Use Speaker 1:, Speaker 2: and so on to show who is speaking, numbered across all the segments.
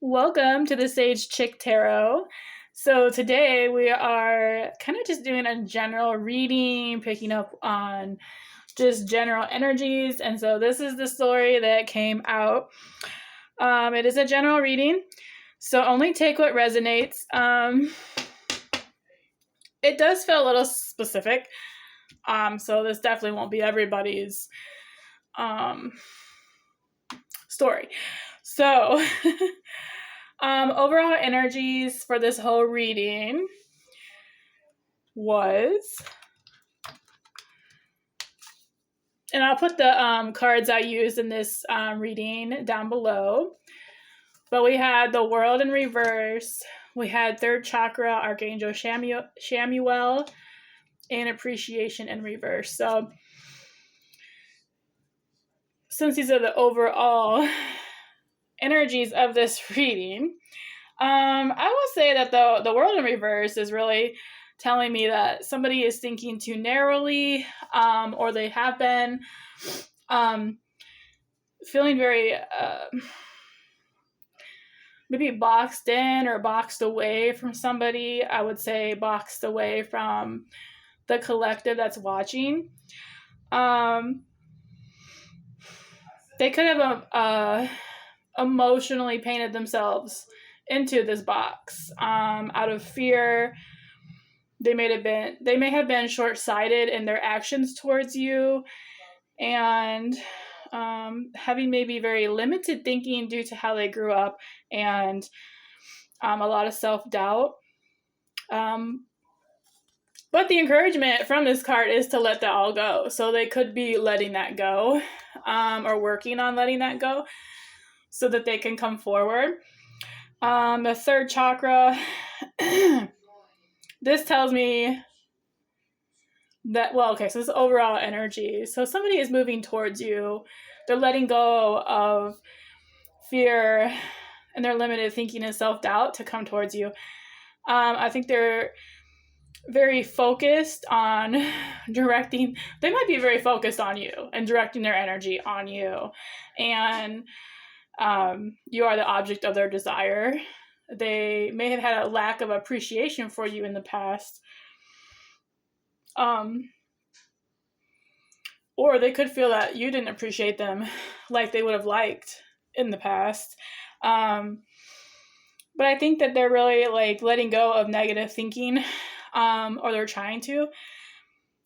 Speaker 1: Welcome to the TheSageChic Tarot. So today we are kind of just doing a general reading, picking up on just general energies. And so this is the story that came out. It is a general reading, so only take what resonates. It does feel a little specific, so this definitely won't be everybody's story. So overall energies for this whole reading was, and I'll put the cards I used in this reading down below, but we had the World in reverse, we had third chakra, Archangel Shamuel, and appreciation in reverse. So since these are the overall energies of this reading, I will say that the World in reverse is really telling me that somebody is thinking too narrowly, or they have been feeling very maybe boxed in or boxed away from somebody. I would say boxed away from the collective that's watching. They could have emotionally painted themselves into this box out of fear. They may have been short-sighted in their actions towards you, and having maybe very limited thinking due to how they grew up, and a lot of self-doubt. But the encouragement from this card is to let that all go. So they could be letting that go, or working on letting that go so that they can come forward. The third chakra, this tells me that, so this is overall energy. So somebody is moving towards you. They're letting go of fear and their limited thinking and self-doubt to come towards you. I think they're very focused on directing. They might be very focused on you and directing their energy on you. And you are the object of their desire. They may have had a lack of appreciation for you in the past. Or they could feel that you didn't appreciate them like they would have liked in the past. But I think that they're really like letting go of negative thinking, or they're trying to,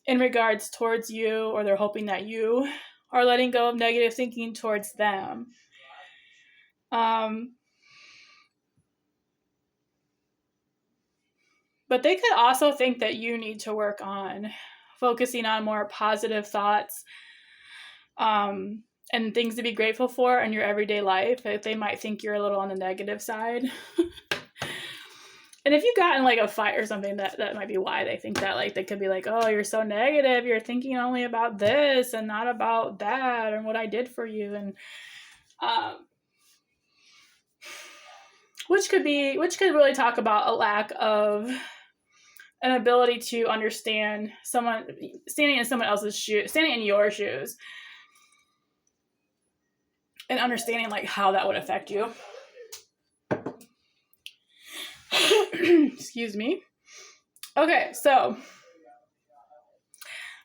Speaker 1: in regards towards you, or they're hoping that you are letting go of negative thinking towards them. But they could also think that you need to work on focusing on more positive thoughts, and things to be grateful for in your everyday life. They might think you're a little on the negative side. And if you got in like a fight or something, that might be why they think that. Like, they could be like, oh, you're so negative. You're thinking only about this and not about that and what I did for you. And which could really talk about a lack of an ability to understand someone standing in someone else's shoes, standing in your shoes, and understanding like how that would affect you. Excuse me. Okay, so,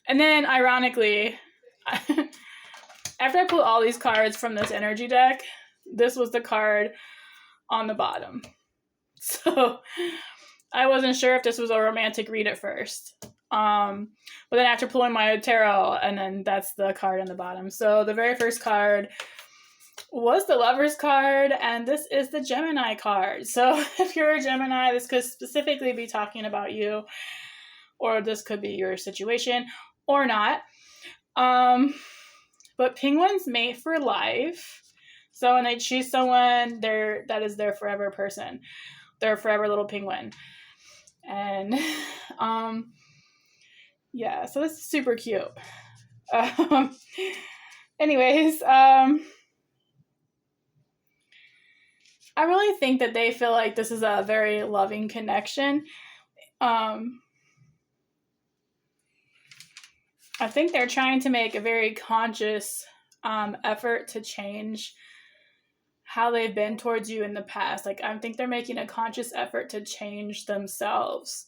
Speaker 1: and then ironically, after I pulled all these cards from this energy deck, this was the card on the bottom. So I wasn't sure if this was a romantic read at first. But then after pulling my tarot, and then that's the card on the bottom. So the very first card was the Lover's card, and this is the Gemini card. So if you're a Gemini, this could specifically be talking about you, or this could be your situation, or not. But penguins mate for life. So when they choose someone, that is their forever person. Their forever little penguin. And yeah, so this is super cute. Anyways, I really think that they feel like this is a very loving connection. I think they're trying to make a very conscious effort to change how they've been towards you in the past. Like, I think they're making a conscious effort to change themselves.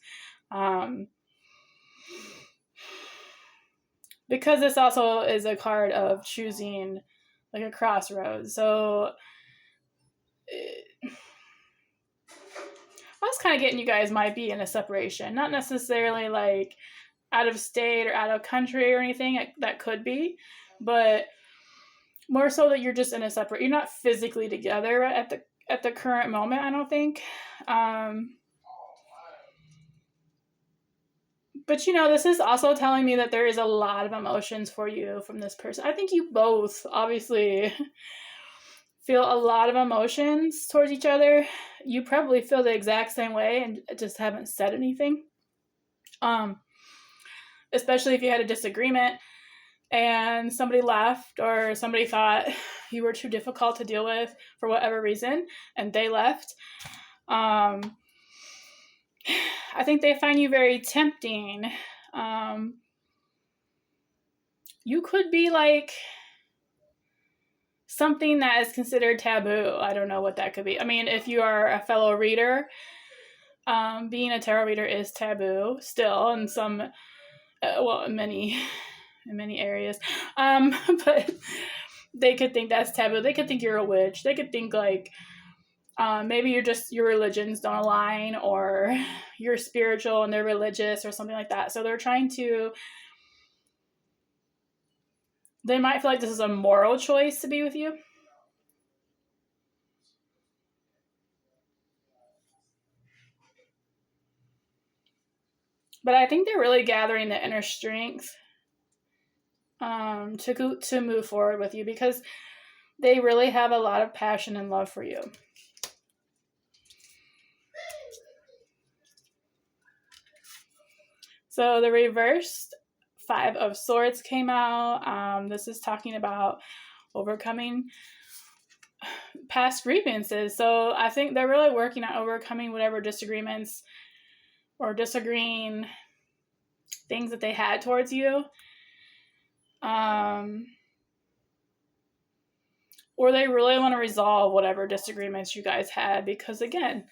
Speaker 1: Because this also is a card of choosing like a crossroads. So I was kind of getting you guys might be in a separation, not necessarily like out of state or out of country or anything. That could be, but more so that you're just in a separate, you're not physically together at the current moment, I don't think. But, you know, this is also telling me that there is a lot of emotions for you from this person. I think you both obviously feel a lot of emotions towards each other. You probably feel the exact same way and just haven't said anything. Especially if you had a disagreement and somebody left, or somebody thought you were too difficult to deal with for whatever reason and they left. I think they find you very tempting. You could be like something that is considered taboo. I don't know what that could be. I mean, if you are a fellow reader, being a tarot reader is taboo still in some, in many areas. But they could think that's taboo. They could think you're a witch. They could think like, maybe your religions don't align, or you're spiritual and they're religious or something like that. So they might feel like this is a moral choice to be with you. But I think they're really gathering the inner strength to move forward with you, because they really have a lot of passion and love for you. So the reversed 5 of Swords came out. This is talking about overcoming past grievances. So I think they're really working on overcoming whatever disagreements or disagreeing things that they had towards you. Or they really want to resolve whatever disagreements you guys had, because again,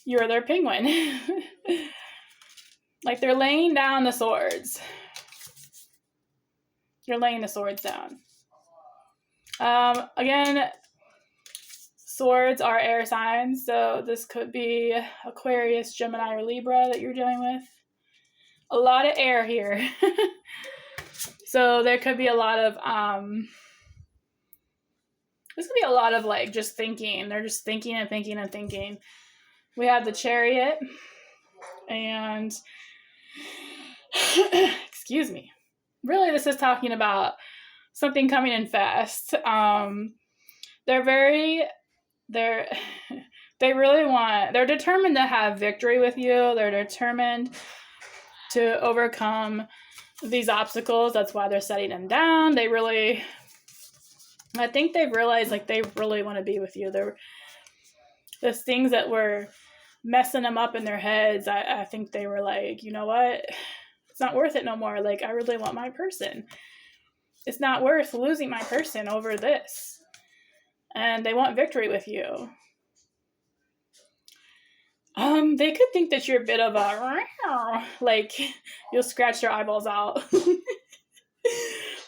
Speaker 1: you're their penguin. Like, they're laying down the swords. You're laying the swords down. Again, swords are air signs, so this could be Aquarius, Gemini, or Libra that you're dealing with. A lot of air here. So there could be a lot of, this could be a lot of like just thinking. They're just thinking and thinking and thinking. We have the Chariot, and excuse me. Really, this is talking about something coming in fast. They're determined to have victory with you. They're determined to overcome these obstacles. That's why they're setting them down. I think they've realized like they really want to be with you. There's things that were messing them up in their heads. I think they were like, you know what? It's not worth it no more. Like, I really want my person. It's not worth losing my person over this. And they want victory with you. They could think that you're a bit of a, like, you'll scratch their eyeballs out.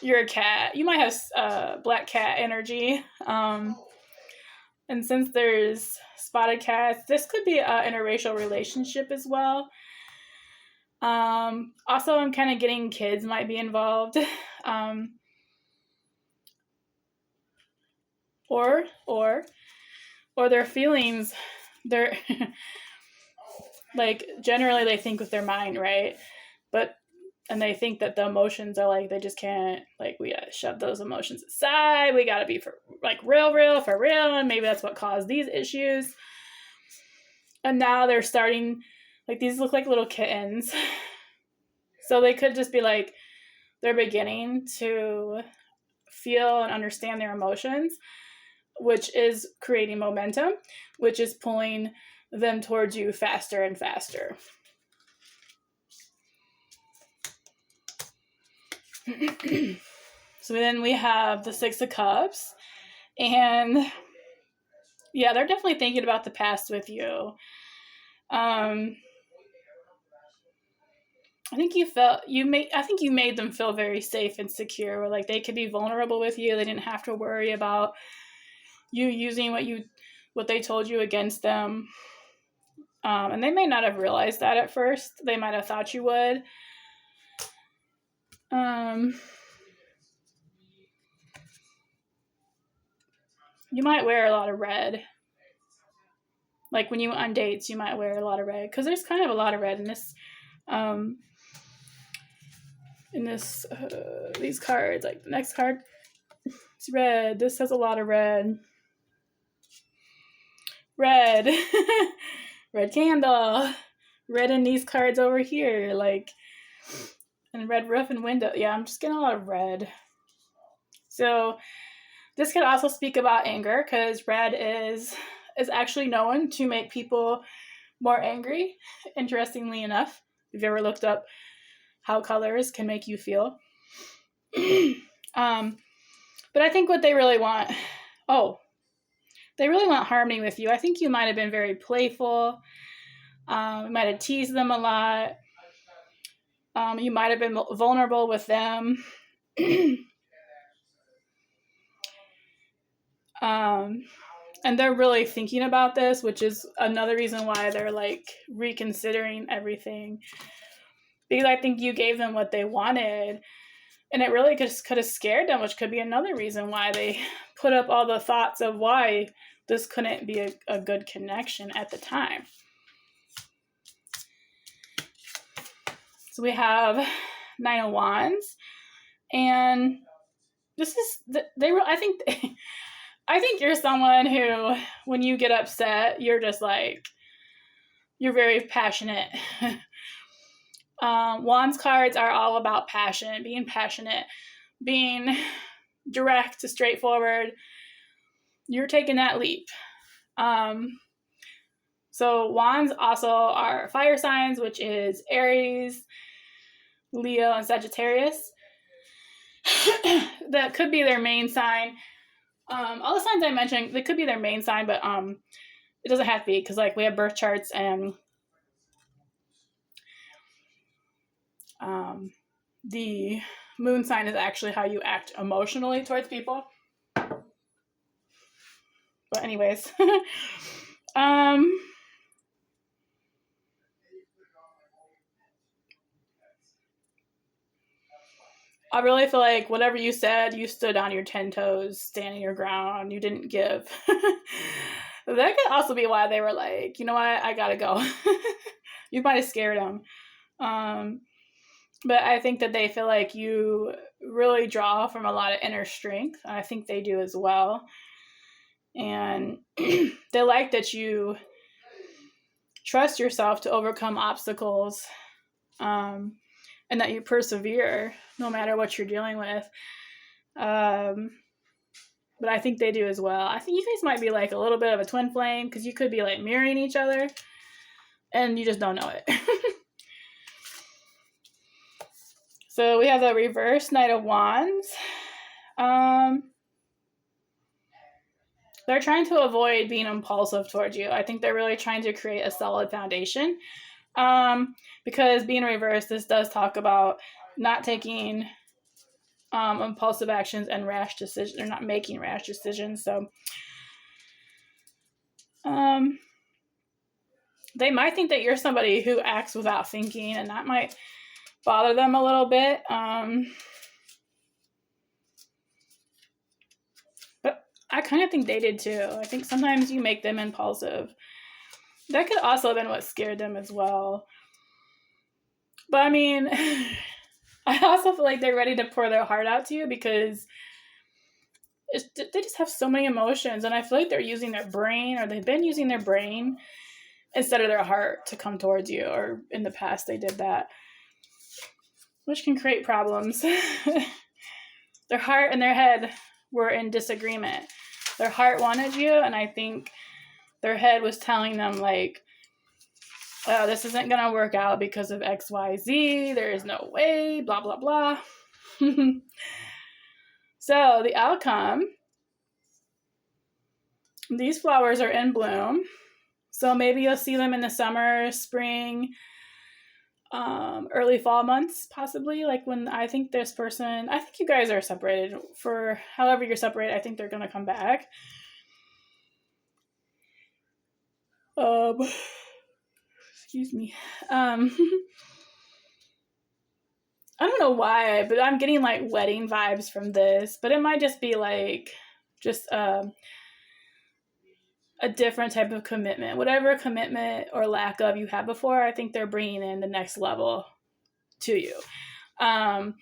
Speaker 1: You're a cat. You might have black cat energy. And since there's spotted cats, this could be an interracial relationship as well. Also, I'm kind of getting kids might be involved. Or their feelings, they're like, generally they think with their mind, right? And they think that the emotions are like, they just can't, like, we gotta shove those emotions aside. We gotta be for real, for real. And maybe that's what caused these issues. And now they're starting, like, these look like little kittens. So they could just be like, they're beginning to feel and understand their emotions, which is creating momentum, which is pulling them towards you faster and faster. So then we have the 6 of Cups, And yeah, they're definitely thinking about the past with you. I think you made them feel very safe and secure, where like they could be vulnerable with you. They didn't have to worry about you using what they told you against them. And they may not have realized that at first. They might have thought you would. You might wear a lot of red. Like when you went on dates, you might wear a lot of red, because there's kind of a lot of red in this. These cards. Like the next card, it's red. This has a lot of red. Red. Red candle. Red in these cards over here, like, and red roof and window. Yeah, I'm just getting a lot of red. So this could also speak about anger, because red is actually known to make people more angry, interestingly enough. If you've ever looked up how colors can make you feel. But I think what they really want, they really want harmony with you. I think you might have been very playful. You might have teased them a lot. You might have been vulnerable with them. And they're really thinking about this, which is another reason why they're like reconsidering everything. Because I think you gave them what they wanted, and it really could have scared them, which could be another reason why they put up all the thoughts of why this couldn't be a good connection at the time. So we have 9 of Wands, and this is I think you're someone who, when you get upset, you're just like, you're very passionate. Wands cards are all about passion, being direct, straightforward. You're taking that leap. So Wands also are fire signs, which is Aries, Leo, and Sagittarius. That could be their main sign. All the signs I mentioned, they could be their main sign, but it doesn't have to be, because like we have birth charts, and the moon sign is actually how you act emotionally towards people. But anyways, I really feel like whatever you said, you stood on your 10 toes, standing your ground. You didn't give. That could also be why they were like, you know what, I gotta go. You might have scared them. But I think that they feel like you really draw from a lot of inner strength. I think they do as well. And they like that you trust yourself to overcome obstacles, and that you persevere no matter what you're dealing with. But I think they do as well. I think you guys might be like a little bit of a twin flame, because you could be like mirroring each other and you just don't know it. So we have the reverse Knight of Wands. They're trying to avoid being impulsive towards you. I think they're really trying to create a solid foundation. Because being reversed, this does talk about not taking impulsive actions and rash decisions, or not making rash decisions. So they might think that you're somebody who acts without thinking, and that might bother them a little bit. But I kind of think they did too. I think sometimes you make them impulsive. That could also have been what scared them as well. But I mean, I also feel like they're ready to pour their heart out to you, because they just have so many emotions, and I feel like they're using their brain, or they've been using their brain instead of their heart to come towards you, or in the past they did that, which can create problems. Their heart and their head were in disagreement. Their heart wanted you, and I think their head was telling them like, oh, this isn't going to work out because of XYZ. There is no way, blah, blah, blah. So the outcome These flowers are in bloom. So maybe you'll see them in the summer, spring, early fall months, possibly. Like when I think you guys are separated for however you're separated. I think they're going to come back. Excuse me. I don't know why, but I'm getting like wedding vibes from this, but it might just be like just a different type of commitment. Whatever commitment or lack of you had before, I think they're bringing in the next level to you. And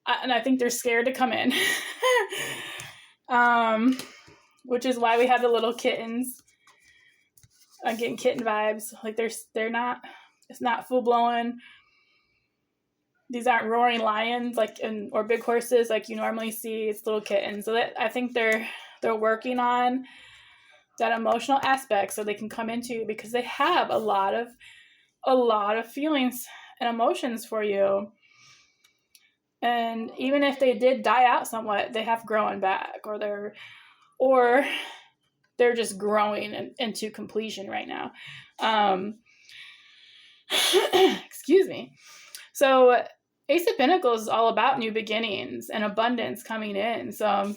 Speaker 1: I think they're scared to come in. Which is why we have the little kittens. I'm getting kitten vibes. Like they're not, it's not full blown. These aren't roaring lions or big horses like you normally see. It's little kittens. So I think they're working on that emotional aspect so they can come into you, because they have a lot of feelings and emotions for you. And even if they did die out somewhat, they have grown back, or they're just growing into completion right now. Excuse me. So Ace of Pentacles is all about new beginnings and abundance coming in. So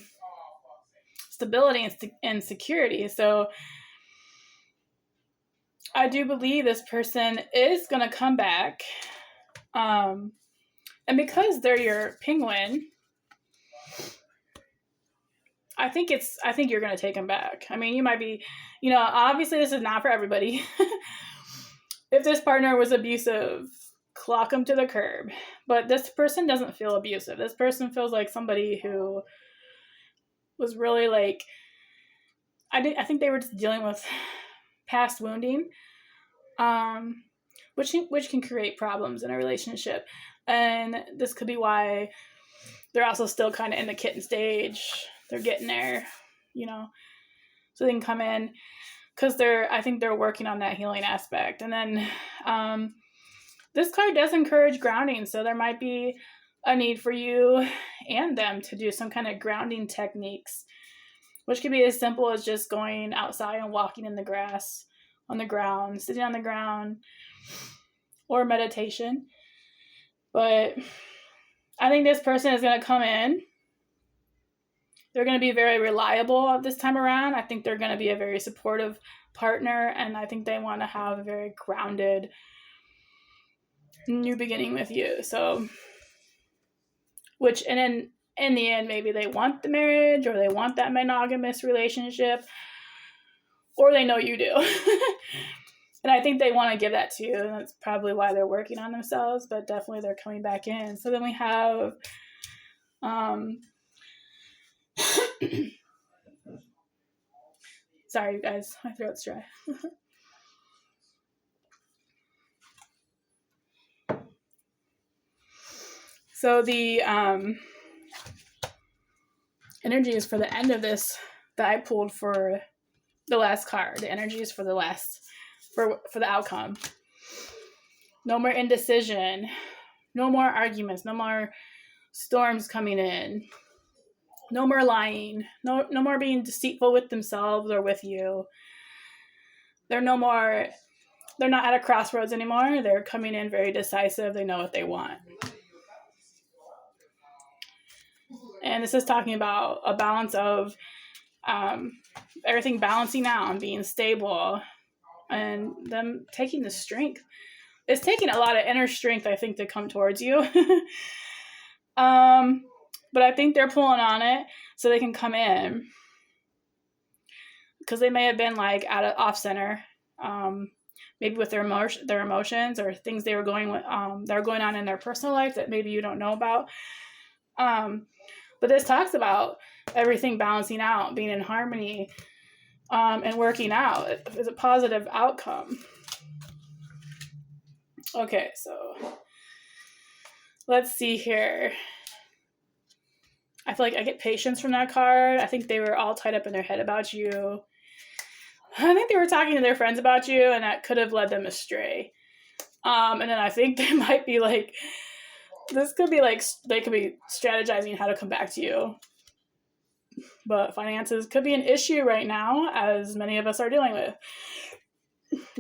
Speaker 1: stability and security. So I do believe this person is going to come back. And because they're your penguin, I think you're going to take them back. I mean, you might be, obviously this is not for everybody. If this partner was abusive, clock them to the curb. But this person doesn't feel abusive. This person feels like somebody who was really like, I think they were just dealing with past wounding, which can create problems in a relationship. And this could be why they're also still kind of in the kitten stage. They're getting there, so they can come in, because I think they're working on that healing aspect. And then this card does encourage grounding. So there might be a need for you and them to do some kind of grounding techniques, which could be as simple as just going outside and walking in the grass, on the ground, sitting on the ground, or meditation. But I think this person is going to come in. They're going to be very reliable this time around. I think they're going to be a very supportive partner, and I think they want to have a very grounded new beginning with you. So, and in the end, maybe they want the marriage, or they want that monogamous relationship, or they know you do. And I think they want to give that to you. And that's probably why they're working on themselves, but definitely they're coming back in. So then we have, sorry, you guys, my throat's dry. So the energy is for the end of this that I pulled for the last card. The energy is for the outcome. No more indecision. No more arguments. No more storms coming in. No more lying. No more being deceitful with themselves or with you. They're not at a crossroads anymore. They're coming in very decisive. They know what they want. And this is talking about a balance of everything balancing out and being stable, and them taking the strength. It's taking a lot of inner strength, I think, to come towards you. But I think they're pulling on it so they can come in, because they may have been like off center, maybe with their emotions or things they were going that are going on in their personal life that maybe you don't know about. But this talks about everything balancing out, being in harmony, and working out. It's a positive outcome. Okay, so let's see here. I feel like I get patience from that card. I think they were all tied up in their head about you. I think they were talking to their friends about you, and that could have led them astray. And then I think they might be like, this could be like, they could be strategizing how to come back to you. But finances could be an issue right now, as many of us are dealing with.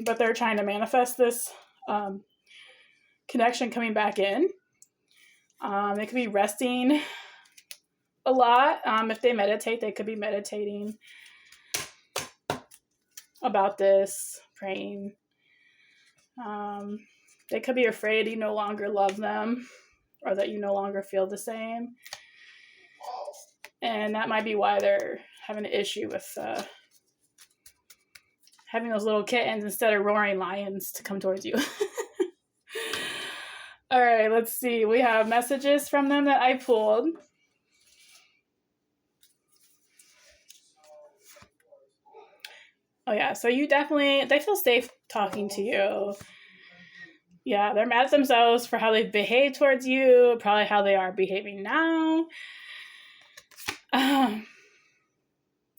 Speaker 1: But they're trying to manifest this connection coming back in. They could be resting a lot. If they meditate, they could be meditating about this, praying. They could be afraid you no longer love them or that you no longer feel the same. And that might be why they're having an issue with having those little kittens instead of roaring lions to come towards you. All right, let's see. We have messages from them that I pulled. Oh, yeah. So they feel safe talking to you. Yeah, they're mad at themselves for how they've behaved towards you, probably how they are behaving now.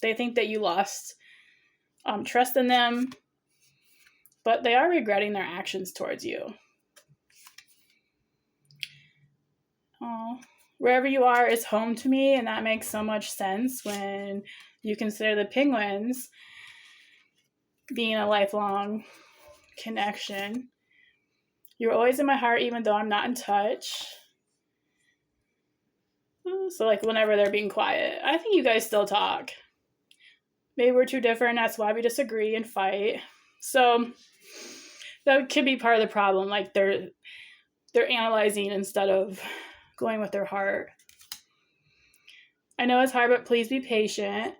Speaker 1: They think that you lost trust in them, but they are regretting their actions towards you. Oh, wherever you are is home to me, and that makes so much sense when you consider the penguins being a lifelong connection. You're always in my heart, even though I'm not in touch. So, like, whenever they're being quiet, I think you guys still talk. Maybe we're too different. That's why we disagree and fight. So that could be part of the problem. Like, they're analyzing instead of going with their heart. I know it's hard, but please be patient.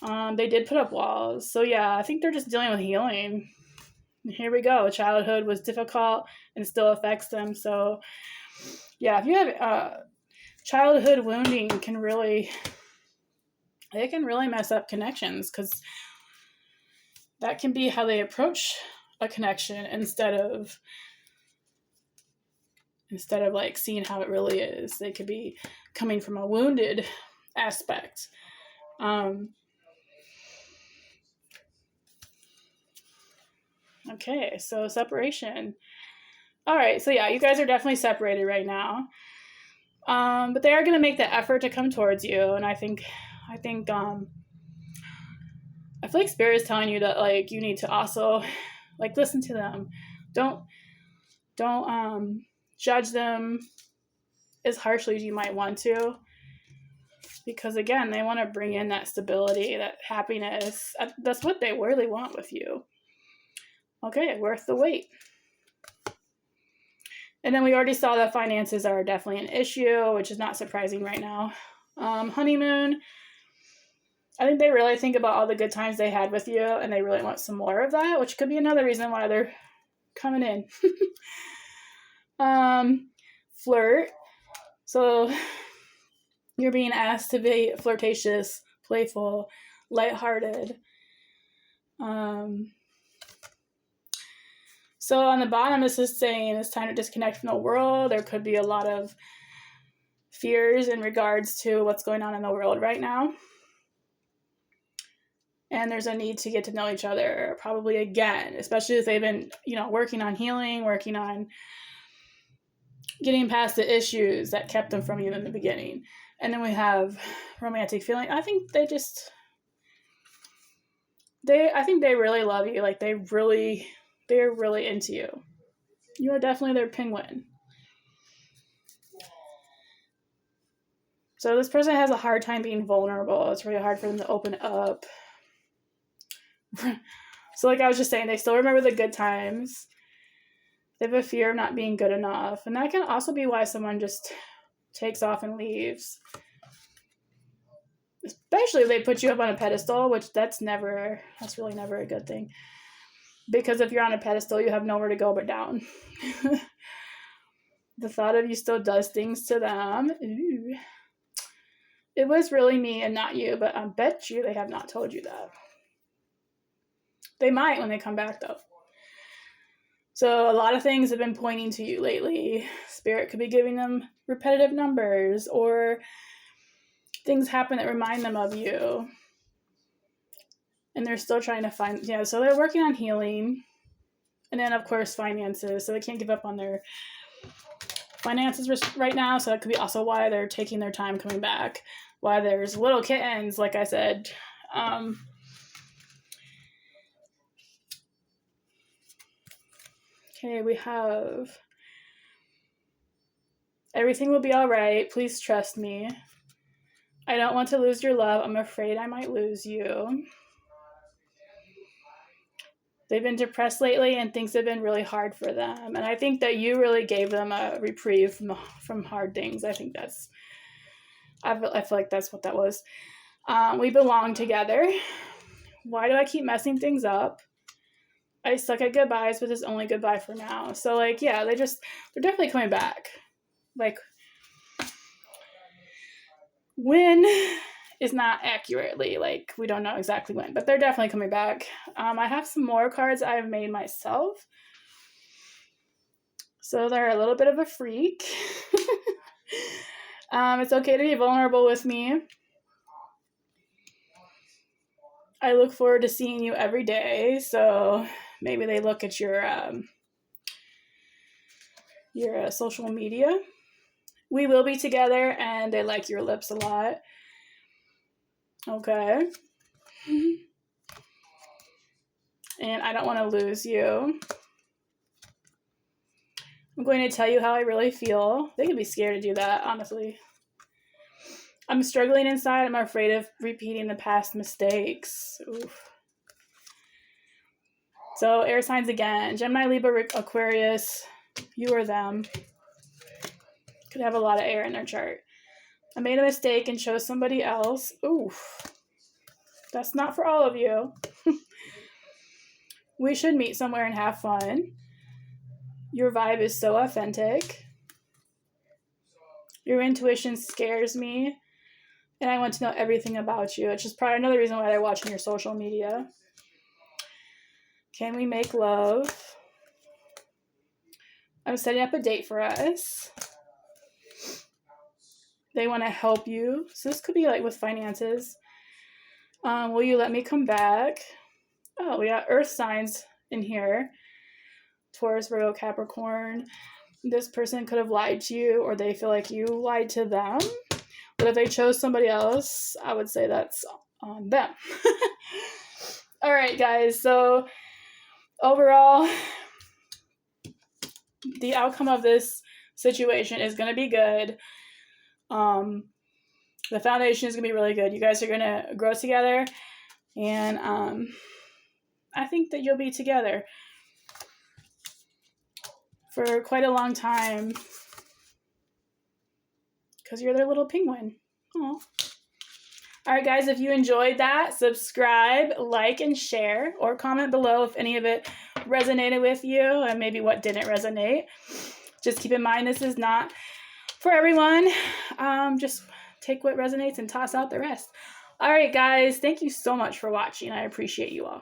Speaker 1: They did put up walls. So yeah, I think they're just dealing with healing. Here we go. Childhood was difficult and still affects them. So yeah, if you have childhood wounding, they can really mess up connections, because that can be how they approach a connection instead of like seeing how it really is. They could be coming from a wounded aspect. Okay, so separation. All right, so yeah, you guys are definitely separated right now. But they are going to make the effort to come towards you, and I think I feel like Spirit is telling you that, like, you need to also, like, listen to them. Don't judge them as harshly as you might want to, because again, they want to bring in that stability, that happiness. That's what they really want with you. Okay, worth the wait. And then we already saw that finances are definitely an issue, which is not surprising right now. Honeymoon. I think they really think about all the good times they had with you, and they really want some more of that, which could be another reason why they're coming in. Flirt. So you're being asked to be flirtatious, playful, lighthearted. So on the bottom, this is saying it's time to disconnect from the world. There could be a lot of fears in regards to what's going on in the world right now. And there's a need to get to know each other probably again, especially if they've been, working on healing, working on getting past the issues that kept them from you in the beginning. And then we have romantic feeling. I think I think they really love you. Like, they're really into you. You are definitely their penguin. So this person has a hard time being vulnerable. It's really hard for them to open up. So like I was just saying, they still remember the good times. They have a fear of not being good enough. And that can also be why someone just takes off and leaves. Especially if they put you up on a pedestal, which that's really never a good thing. Because if you're on a pedestal, you have nowhere to go but down. The thought of you still does things to them. Ooh. It was really me and not you, but I bet you they have not told you that. They might when they come back, though. So a lot of things have been pointing to you lately. Spirit could be giving them repetitive numbers, or things happen that remind them of you. And they're still trying to find, so they're working on healing. And then, of course, finances. So they can't give up on their finances right now. So that could be also why they're taking their time coming back. why there's little kittens, like I said. Okay, we have everything will be all right. Please trust me. I don't want to lose your love. I'm afraid I might lose you. They've been depressed lately and things have been really hard for them. And I think that you really gave them a reprieve from hard things. I think I feel like that's what that was. We belong together. Why do I keep messing things up? I suck at goodbyes, but it's only goodbye for now. So, like, yeah, they're definitely coming back. Like, when is not accurately, like, we don't know exactly when, but they're definitely coming back. I have some more cards I've made myself. So they're a little bit of a freak. It's okay to be vulnerable with me. I look forward to seeing you every day. So maybe they look at your social media. We will be together and they like your lips a lot. Okay. And I don't want to lose you. I'm going to tell you how I really feel. They could be scared to do that, honestly. I'm struggling inside. I'm afraid of repeating the past mistakes. Oof. So, air signs again. Gemini, Libra, Aquarius. You or them. Could have a lot of air in their chart. I made a mistake and chose somebody else. Oof. That's not for all of you. We should meet somewhere and have fun. Your vibe is so authentic. Your intuition scares me. And I want to know everything about you. It's just probably another reason why they're watching your social media. Can we make love? I'm setting up a date for us. They want to help you. So this could be like with finances. Will you let me come back? Oh, we got earth signs in here. Taurus, Virgo, Capricorn. This person could have lied to you or they feel like you lied to them. But if they chose somebody else, I would say that's on them. All right, guys. So overall, the outcome of this situation is going to be good. The foundation is going to be really good. You guys are going to grow together. And I think that you'll be together for quite a long time. Because you're their little penguin. Aww. All right, guys, if you enjoyed that, subscribe, like, and share, or comment below if any of it resonated with you and maybe what didn't resonate. Just keep in mind this is not for everyone. Just take what resonates and toss out the rest. All right, guys, thank you so much for watching. I appreciate you all.